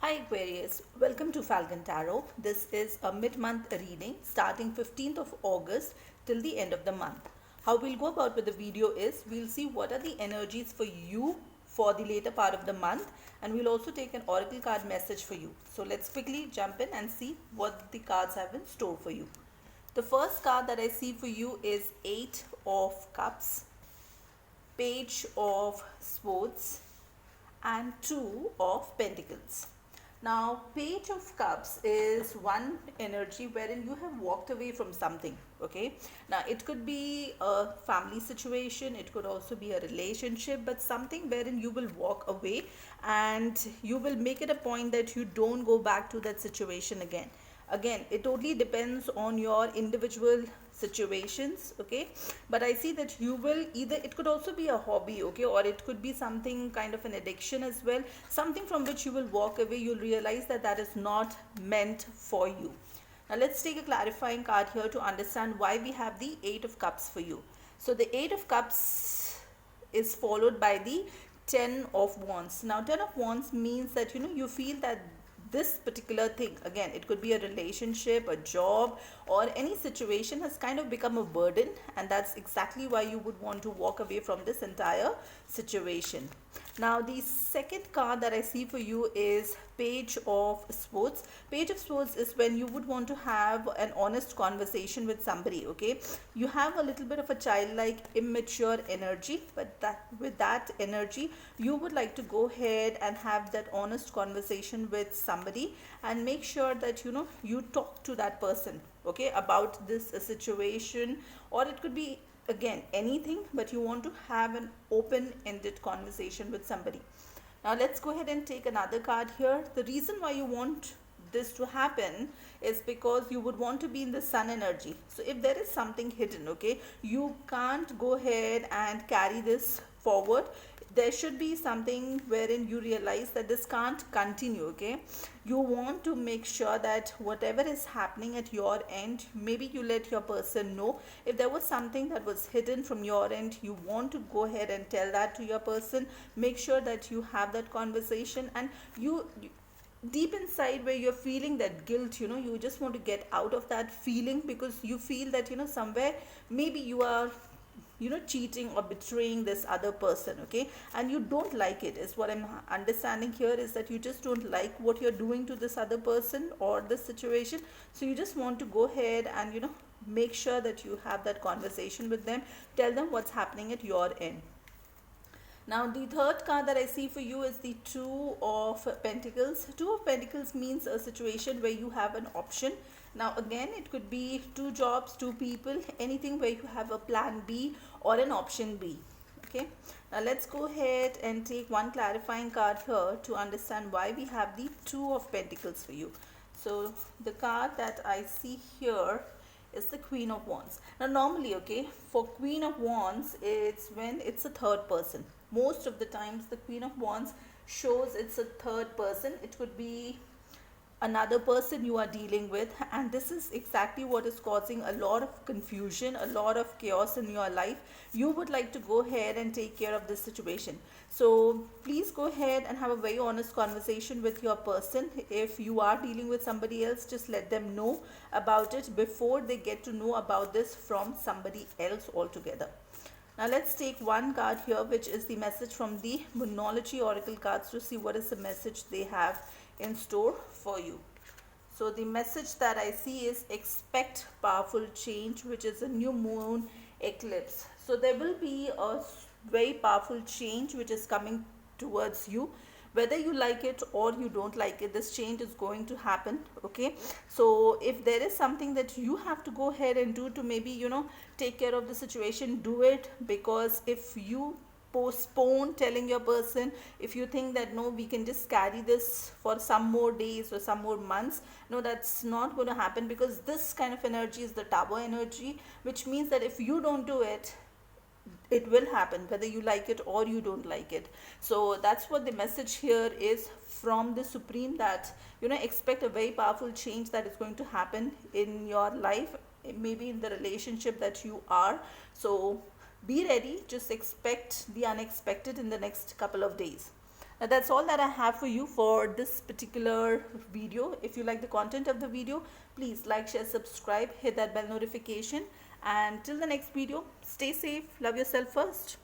Hi Aquarius, welcome to Falcon Tarot. This is a mid-month reading starting 15th of August till the end of the month. How we'll go about with the video is we'll see what are the energies for you for the later part of the month, and we'll also take an oracle card message for you. So let's quickly jump in and see what the cards have in store for you. The first card that I see for you is 8 of Cups, Page of Swords and 2 of Pentacles. Now, Page of Cups is one energy wherein you have walked away from something, okay? Now, it could be a family situation, it could also be a relationship, but something wherein you will walk away and you will make it a point that you don't go back to that situation again. Again, it totally depends on your individual situations, okay? But I see that you will either, it could also be a hobby, okay, or it could be something kind of an addiction as well, something from which you will walk away. You'll realize that that is not meant for you. Now let's take a clarifying card here to understand why we have the 8 of Cups for you. So the 8 of Cups is followed by the 10 of Wands. Now 10 of Wands means that you feel that this particular thing, again it could be a relationship, a job, or any situation has kind of become a burden, and that's exactly why you would want to walk away from this entire situation. Now the second card that I see for you is Page of Swords. Page of Swords is when you would want to have an honest conversation with somebody, okay? You have a little bit of a childlike, immature energy, but with that energy you would like to go ahead and have that honest conversation with somebody and make sure that you talk to that person, okay, about this situation, or it could be again anything, but you want to have an open-ended conversation with somebody. Now let's go ahead and take another card here. The reason why you want this to happen is because you would want to be in the sun energy. So if there is something hidden, okay, you can't go ahead and carry this forward. There should be something wherein you realize that this can't continue, okay? You want to make sure that whatever is happening at your end, maybe you let your person know. If there was something that was hidden from your end, you want to go ahead and tell that to your person. Make sure that you have that conversation, and you deep inside where you're feeling that guilt, you just want to get out of that feeling, because you feel that somewhere maybe you are cheating or betraying this other person, okay, and you don't like it, is what I'm understanding here, is that you just don't like what you're doing to this other person or this situation. So you just want to go ahead and make sure that you have that conversation with them, tell them what's happening at your end. Now the third card that I see for you is the Two of Pentacles. Two of Pentacles means a situation where you have an option. Now again, it could be two jobs, two people, anything where you have a plan B or an option B. Okay, now let's go ahead and take one clarifying card here to understand why we have the Two of Pentacles for you. So the card that I see here is the Queen of Wands. Now normally, okay, for Queen of Wands, it's when it's a third person. Most of the times the Queen of Wands shows it's a third person. It could be another person you are dealing with, and this is exactly what is causing a lot of confusion, a lot of chaos in your life. You would like to go ahead and take care of this situation, so please go ahead and have a very honest conversation with your person. If you are dealing with somebody else, just let them know about it before they get to know about this from somebody else altogether. Now let's take one card here, which is the message from the Moonology Oracle cards, to see what is the message they have in store for you. So the message that I see is expect powerful change, which is a new moon eclipse. So there will be a very powerful change which is coming towards you. Whether you like it or you don't like it, this change is going to happen, okay? So if there is something that you have to go ahead and do to maybe take care of the situation, do it. Because if you postpone telling your person, if you think that no, we can just carry this for some more days or some more months, no, that's not going to happen, because this kind of energy is the Tower energy, which means that if you don't do it, it will happen whether you like it or you don't like it. So that's what the message here is from the Supreme, that expect a very powerful change that is going to happen in your life, maybe in the relationship that you are. So be ready, just expect the unexpected in the next couple of days. That's all that I have for you for this particular video. If you like the content of the video, please like, share, subscribe, hit that bell notification, and till the next video, stay safe, love yourself first.